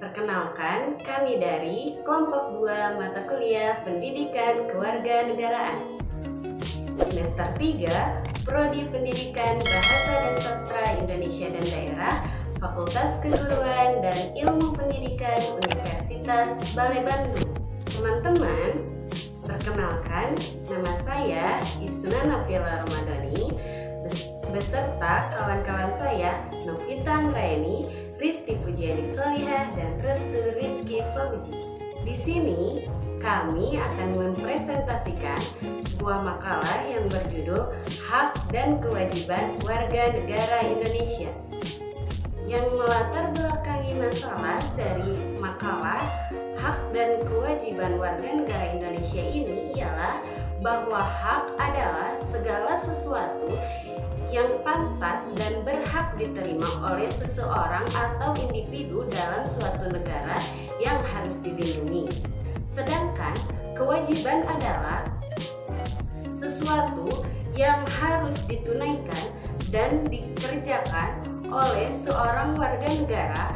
Perkenalkan, kami dari kelompok 2 mata kuliah Pendidikan Kewarganegaraan. Semester 3, Prodi Pendidikan Bahasa dan Sastra Indonesia dan Daerah, Fakultas Keguruan dan Ilmu Pendidikan Universitas Balai Bandung. Teman-teman, perkenalkan, nama saya Isna Nafila Ramadhani beserta kawan-kawan saya Novita Ngraeni, Risti Pujiani Solihah, dan Restu Rizky Fauji. Di sini kami akan mempresentasikan sebuah makalah yang berjudul Hak dan Kewajiban Warga Negara Indonesia. Yang melatar belakangi masalah dari makalah Hak dan Kewajiban Warga Negara Indonesia ini ialah bahwa hak adalah segala sesuatu yang pantas dan berhak diterima oleh seseorang atau individu dalam suatu negara yang harus dilindungi. Sedangkan kewajiban adalah sesuatu yang harus ditunaikan dan dikerjakan oleh seorang warga negara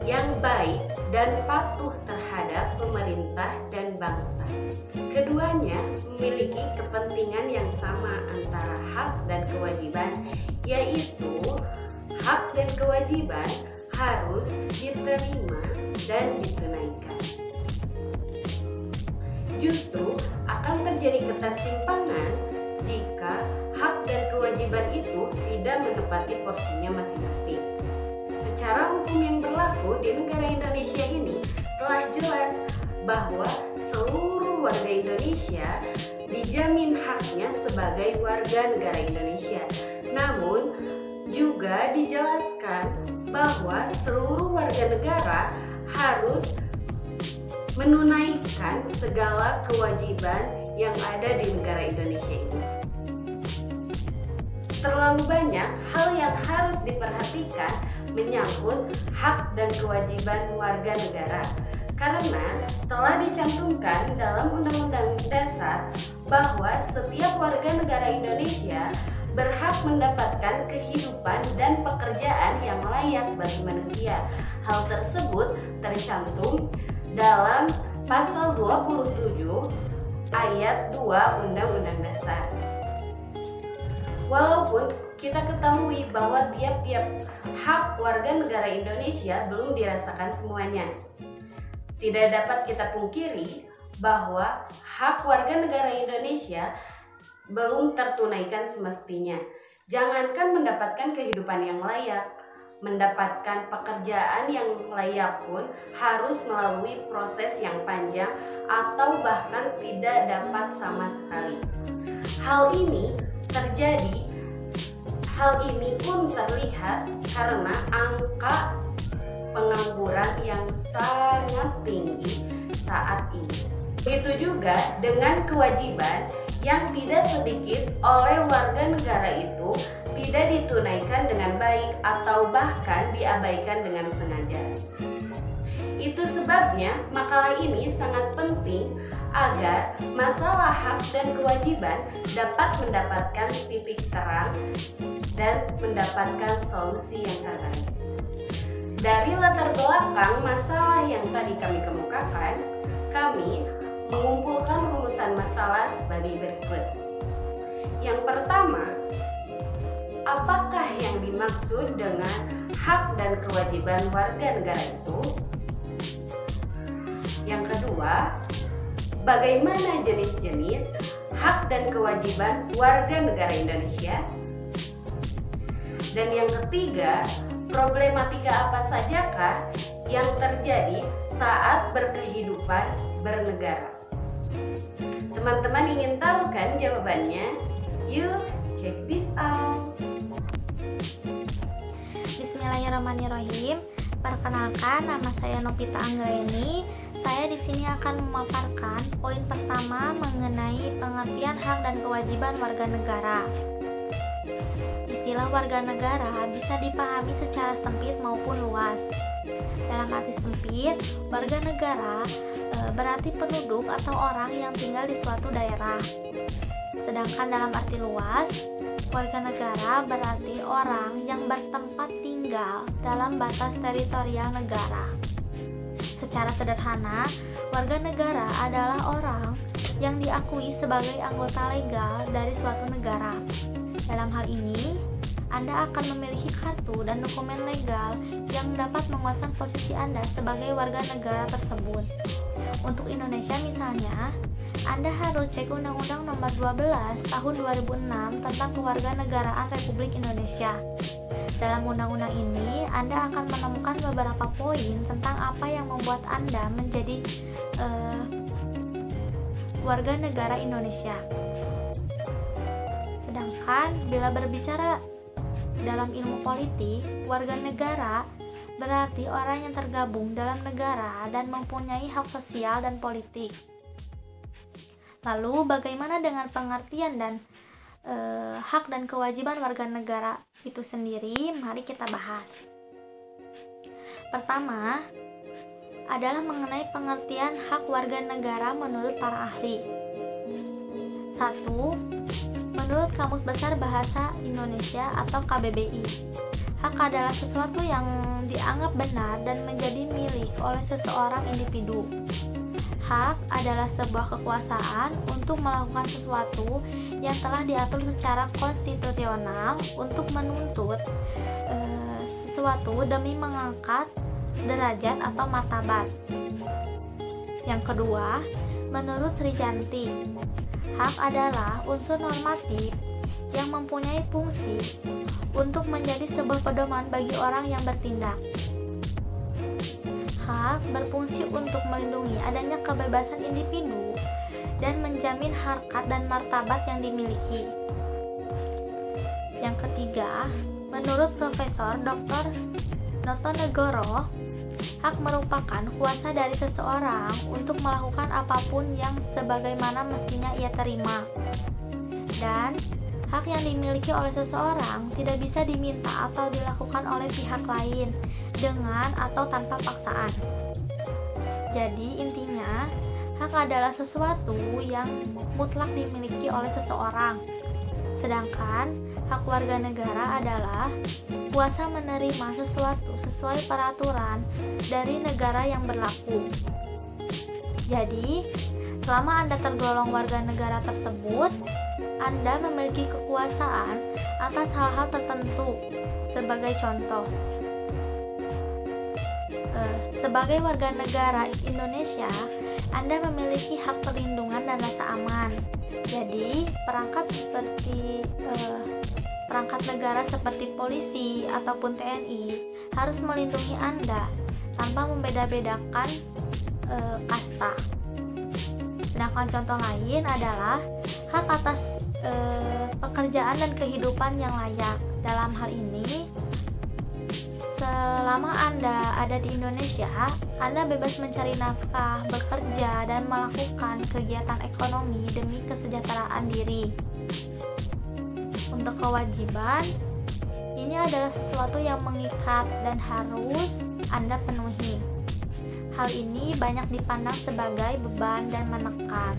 yang baik dan patuh terhadap pemerintah dan bangsa. Keduanya memiliki kepentingan yang sama antara hak dan kewajiban, yaitu hak dan kewajiban harus diterima dan ditunaikan. Justru akan terjadi ketersimpangan jika hak dan kewajiban itu tidak menepati porsinya masing-masing. Secara hukum yang berlaku di negara Indonesia ini telah jelas bahwa seluruh warga Indonesia dijamin haknya sebagai warga negara Indonesia. Namun juga dijelaskan bahwa seluruh warga negara harus menunaikan segala kewajiban yang ada di negara Indonesia ini. Terlalu banyak hal yang harus diperhatikan menyangkut hak dan kewajiban warga negara, karena telah dicantumkan dalam Undang-Undang Dasar bahwa setiap warga negara Indonesia berhak mendapatkan kehidupan dan pekerjaan yang layak bagi manusia. Hal tersebut tercantum dalam pasal 27 ayat 2 Undang-Undang Dasar. Walaupun kita ketahui bahwa tiap-tiap hak warga negara Indonesia belum dirasakan semuanya, tidak dapat kita pungkiri bahwa hak warga negara Indonesia belum tertunaikan semestinya. Jangankan mendapatkan kehidupan yang layak, mendapatkan pekerjaan yang layak pun harus melalui proses yang panjang atau bahkan tidak dapat sama sekali. Hal ini pun terlihat karena angka pengangguran yang sangat tinggi saat ini. Begitu juga dengan kewajiban yang tidak sedikit oleh warga negara itu tidak ditunaikan dengan baik atau bahkan diabaikan dengan sengaja. Itu sebabnya makalah ini sangat penting agar masalah hak dan kewajiban dapat mendapatkan titik terang dan mendapatkan solusi yang terbaik. Dari latar belakang masalah yang tadi kami kemukakan, kami mengumpulkan rumusan masalah sebagai berikut. Yang pertama, apakah yang dimaksud dengan hak dan kewajiban warga negara itu? Yang kedua, bagaimana jenis-jenis hak dan kewajiban warga negara Indonesia? Dan yang ketiga, problematika apa sajakah yang terjadi saat berkehidupan bernegara? Teman-teman ingin tahu kan jawabannya? Yuk, check this out. Bismillahirrahmanirrahim. Perkenalkan, nama saya Novita Anggraeni. Saya di sini akan memaparkan poin pertama mengenai pengertian hak dan kewajiban warga negara. Istilah warga negara bisa dipahami secara sempit maupun luas. Dalam arti sempit, warga negara berarti penduduk atau orang yang tinggal di suatu daerah. Sedangkan dalam arti luas, warga negara berarti orang yang bertempat tinggal legal dalam batas teritorial negara. Secara sederhana, warga negara adalah orang yang diakui sebagai anggota legal dari suatu negara. Dalam hal ini, Anda akan memiliki kartu dan dokumen legal yang dapat menguatkan posisi Anda sebagai warga negara tersebut. Untuk Indonesia misalnya, Anda harus cek Undang-Undang Nomor 12 Tahun 2006 tentang Kewarganegaraan Republik Indonesia. Dalam undang-undang ini, Anda akan menemukan beberapa poin tentang apa yang membuat Anda menjadi warga negara Indonesia. Sedangkan bila berbicara dalam ilmu politik, warga negara berarti orang yang tergabung dalam negara dan mempunyai hak sosial dan politik. Lalu bagaimana dengan pengertian dan hak dan kewajiban warga negara itu sendiri? Mari kita bahas. Pertama adalah mengenai pengertian hak warga negara menurut para ahli. 1. Menurut Kamus Besar Bahasa Indonesia atau KBBI, hak adalah sesuatu yang dianggap benar dan menjadi milik oleh seseorang individu. Hak adalah sebuah kekuasaan untuk melakukan sesuatu yang telah diatur secara konstitusional untuk menuntut sesuatu demi mengangkat derajat atau martabat. Yang kedua, menurut Sri Janti, hak adalah unsur normatif yang mempunyai fungsi untuk menjadi sebuah pedoman bagi orang yang bertindak. Hak berfungsi untuk melindungi adanya kebebasan individu dan menjamin harkat dan martabat yang dimiliki. Yang ketiga, menurut Profesor Dr. Notonegoro, hak merupakan kuasa dari seseorang untuk melakukan apapun yang sebagaimana mestinya ia terima. Dan hak yang dimiliki oleh seseorang tidak bisa diminta atau dilakukan oleh pihak lain dengan atau tanpa paksaan. Jadi intinya, hak adalah sesuatu yang mutlak dimiliki oleh seseorang. Sedangkan hak warga negara adalah kuasa menerima sesuatu sesuai peraturan dari negara yang berlaku. Jadi, selama Anda tergolong warga negara tersebut, Anda memiliki kekuasaan atas hal-hal tertentu. Sebagai contoh, sebagai warga negara Indonesia, Anda memiliki hak perlindungan dan rasa aman. Jadi, perangkat negara seperti polisi ataupun TNI harus melindungi Anda tanpa membeda-bedakan kasta. Sedangkan contoh lain adalah hak atas pekerjaan dan kehidupan yang layak. Dalam hal ini, selama Anda ada di Indonesia, Anda bebas mencari nafkah, bekerja, dan melakukan kegiatan ekonomi demi kesejahteraan diri. Untuk kewajiban, ini adalah sesuatu yang mengikat dan harus Anda penuhi. Hal ini banyak dipandang sebagai beban dan menekan,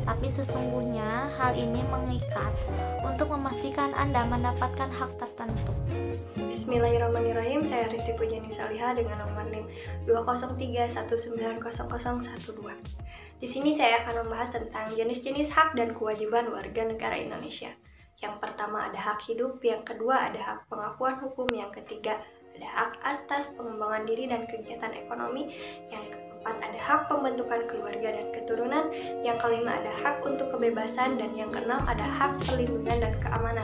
tapi sesungguhnya hal ini mengikat untuk memastikan Anda mendapatkan hak tertentu. Bismillahirrahmanirrahim. Saya Riti Pujani Saliha dengan nomor NIM 203190012. Di sini saya akan membahas tentang jenis-jenis hak dan kewajiban warga negara Indonesia. Yang pertama ada hak hidup, yang kedua ada hak pengakuan hukum, yang ketiga ada hak atas pengembangan diri dan kegiatan ekonomi, yang keempat ada hak pembentukan keluarga dan keturunan, yang kelima ada hak untuk kebebasan, dan yang keenam ada hak perlindungan dan keamanan.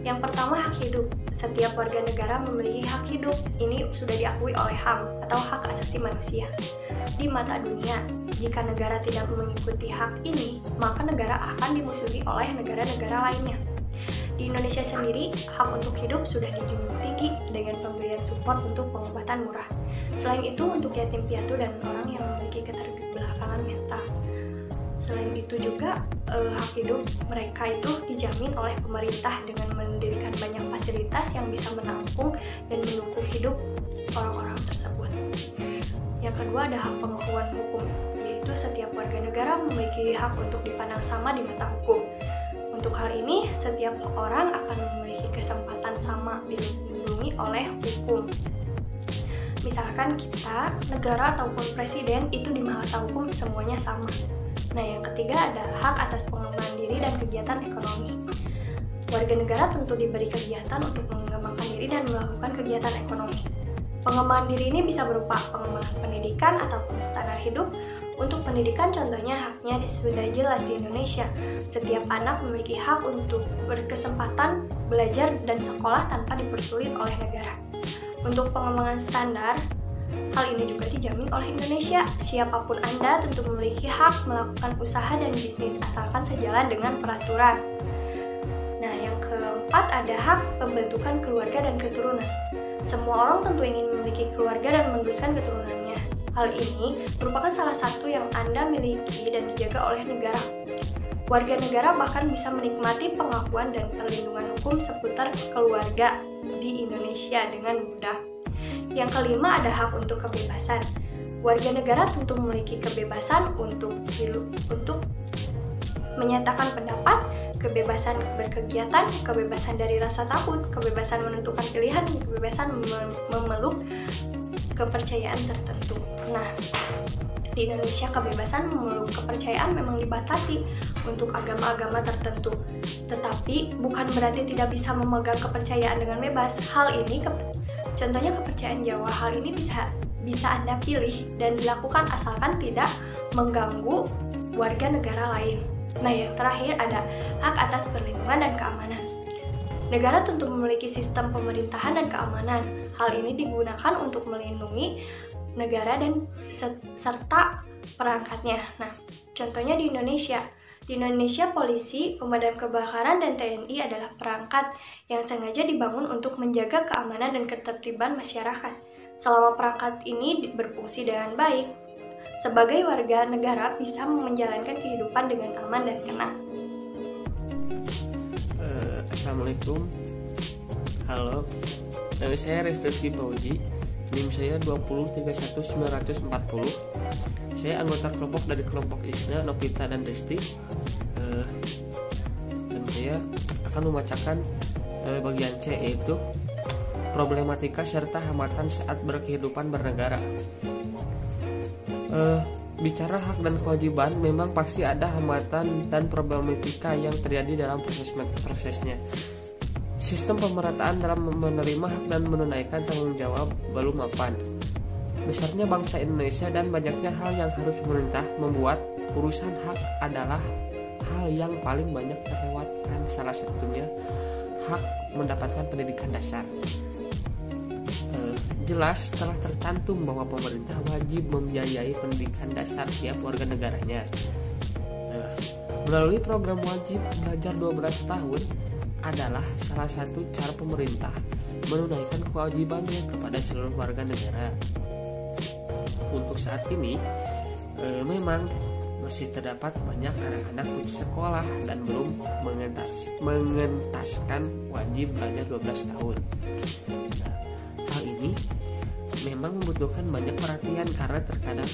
Yang pertama, hak hidup. Setiap warga negara memiliki hak hidup. Ini sudah diakui oleh HAM atau hak asasi manusia. Di mata dunia, jika negara tidak mengikuti hak ini, maka negara akan dimusuhi oleh negara-negara lainnya. Di Indonesia sendiri, hak untuk hidup sudah dijunjung tinggi dengan pemberian support untuk pengobatan murah. Selain itu, untuk yatim piatu dan orang yang memiliki keterbelakangan mental. Selain itu juga, hak hidup mereka itu dijamin oleh pemerintah dengan mendirikan banyak fasilitas yang bisa menampung dan mendukung hidup orang-orang tersebut. Yang kedua ada hak pengakuan hukum, yaitu setiap warga negara memiliki hak untuk dipandang sama di mata hukum. Untuk hal ini, setiap orang akan memiliki kesempatan sama dilindungi dilindungi oleh hukum. Misalkan kita, negara ataupun presiden itu di mata hukum semuanya sama. Nah, yang ketiga ada hak atas pengembangan diri dan kegiatan ekonomi. Warga negara tentu diberi kegiatan untuk mengembangkan diri dan melakukan kegiatan ekonomi. Pengembangan diri ini bisa berupa pengembangan pendidikan ataupun standar hidup. Untuk pendidikan contohnya haknya sudah jelas di Indonesia. Setiap anak memiliki hak untuk berkesempatan belajar dan sekolah tanpa dipersulit oleh negara. Untuk pengembangan standar, hal ini juga dijamin oleh Indonesia. Siapapun Anda tentu memiliki hak melakukan usaha dan bisnis asalkan sejalan dengan peraturan. Nah, yang keempat ada hak pembentukan keluarga dan keturunan. Semua orang tentu ingin memiliki keluarga dan meneruskan keturunannya. Hal ini merupakan salah satu yang Anda miliki dan dijaga oleh negara. Warga negara bahkan bisa menikmati pengakuan dan perlindungan hukum seputar keluarga di Indonesia dengan mudah. Yang kelima ada hak untuk kebebasan. Warga negara tentu memiliki kebebasan untuk menyatakan pendapat, kebebasan berkegiatan, kebebasan dari rasa takut, kebebasan menentukan pilihan, kebebasan memeluk kepercayaan tertentu. Nah, di Indonesia kebebasan memeluk kepercayaan memang dibatasi untuk agama-agama tertentu. Tetapi bukan berarti tidak bisa memegang kepercayaan dengan bebas. Hal ini contohnya kepercayaan Jawa. Hal ini bisa Anda pilih dan dilakukan asalkan tidak mengganggu warga negara lain. Nah, yang terakhir ada hak atas perlindungan dan keamanan. Negara tentu memiliki sistem pemerintahan dan keamanan. Hal ini digunakan untuk melindungi negara dan serta perangkatnya. Nah, contohnya di Indonesia. Di Indonesia, polisi, pemadam kebakaran, dan TNI adalah perangkat yang sengaja dibangun untuk menjaga keamanan dan ketertiban masyarakat. Selama perangkat ini berfungsi dengan baik, sebagai warga negara bisa menjalankan kehidupan dengan aman dan tenang. Assalamualaikum. Halo, nama saya Restusi Fauji. NIM saya 2031940. Saya anggota kelompok dari kelompok ISNA, Novita dan Resti. Dan saya akan membacakan bagian C, yaitu problematika serta hambatan saat berkehidupan bernegara. Bicara hak dan kewajiban, memang pasti ada hambatan dan problematika yang terjadi dalam prosesnya. Sistem pemerataan dalam menerima hak dan menunaikan tanggung jawab belum mapan. Besarnya bangsa Indonesia dan banyaknya hal yang harus pemerintah membuat urusan hak adalah hal yang paling banyak terlewatkan. Salah satunya hak mendapatkan pendidikan dasar. Jelas telah tercantum bahwa pemerintah wajib membiayai pendidikan dasar tiap warga negaranya. Melalui program wajib belajar 12 tahun adalah salah satu cara pemerintah menunaikan kewajibannya kepada seluruh warga negara. Untuk saat ini, memang masih terdapat banyak anak-anak putus sekolah dan belum mengentaskan wajib belajar 12 tahun. Hal ini memang membutuhkan banyak perhatian karena terkadang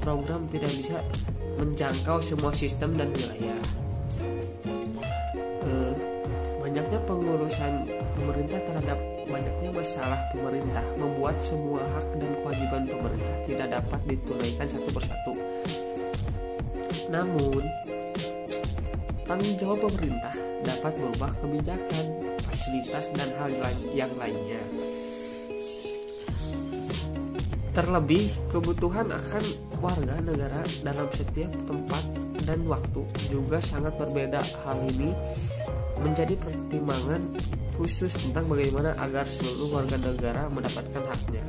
program tidak bisa menjangkau semua sistem dan wilayah. Banyaknya pengurusan pemerintah terhadap banyaknya masalah pemerintah membuat semua hak dan kewajiban pemerintah tidak dapat ditunaikan satu persatu. Namun, tanggung jawab pemerintah dapat berubah kebijakan, fasilitas, dan hal yang lainnya. Terlebih, kebutuhan akan warga negara dalam setiap tempat dan waktu juga sangat berbeda. Hal ini menjadi pertimbangan khusus tentang bagaimana agar seluruh warga negara mendapatkan haknya.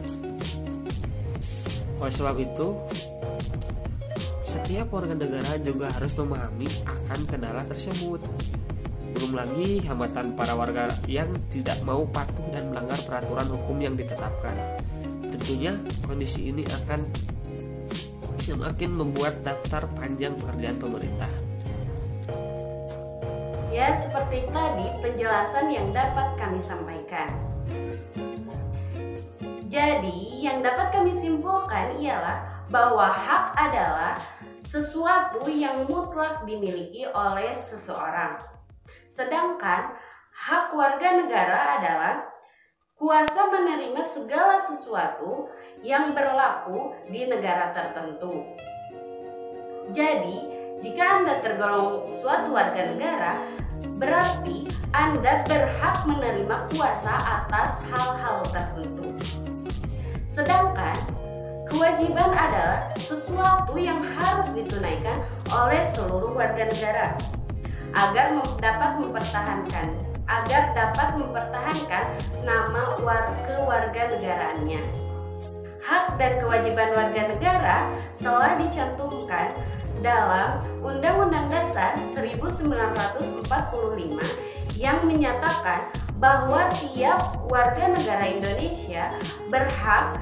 Oleh sebab itu, setiap warga negara juga harus memahami akan kendala tersebut. Belum lagi hambatan para warga yang tidak mau patuh dan melanggar peraturan hukum yang ditetapkan. Tentunya kondisi ini akan semakin membuat daftar panjang pekerjaan pemerintah. Ya, seperti tadi penjelasan yang dapat kami sampaikan. Jadi, yang dapat kami simpulkan ialah bahwa hak adalah sesuatu yang mutlak dimiliki oleh seseorang. Sedangkan hak warga negara adalah kuasa menerima segala sesuatu yang berlaku di negara tertentu. Jadi, jika Anda tergolong suatu warga negara, berarti Anda berhak menerima kuasa atas hal-hal tertentu. Sedangkan kewajiban adalah sesuatu yang harus ditunaikan oleh seluruh warga negara agar dapat mempertahankan nama kewarganegaraannya. Hak dan kewajiban warga negara telah dicantumkan dalam Undang-Undang Dasar 1945 yang menyatakan bahwa tiap warga negara Indonesia berhak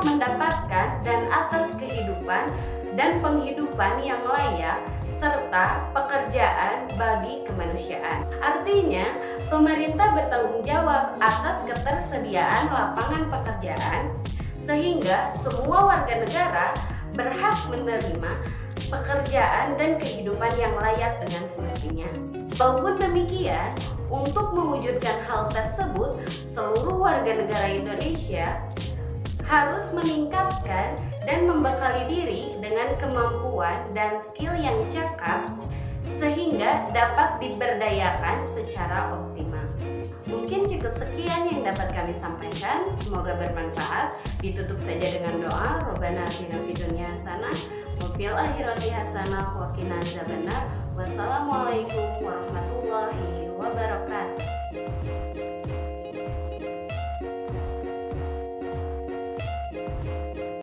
mendapatkan dan atas kehidupan dan penghidupan yang layak serta pekerjaan bagi kemanusiaan. Artinya, pemerintah bertanggung jawab atas ketersediaan lapangan pekerjaan sehingga semua warga negara berhak menerima pekerjaan dan kehidupan yang layak dengan semestinya. Walaupun demikian, untuk mewujudkan hal tersebut, seluruh warga negara Indonesia harus meningkatkan dan membekali diri dengan kemampuan dan skill yang cakap sehingga dapat diberdayakan secara optimal. Mungkin cukup sekian yang dapat kami sampaikan, semoga bermanfaat. Ditutup saja dengan doa, Robbana atina fid dunya hasanah wa fil akhirati hasanah wa qina adzabannar. Wassalamualaikum warahmatullahi wabarakatuh.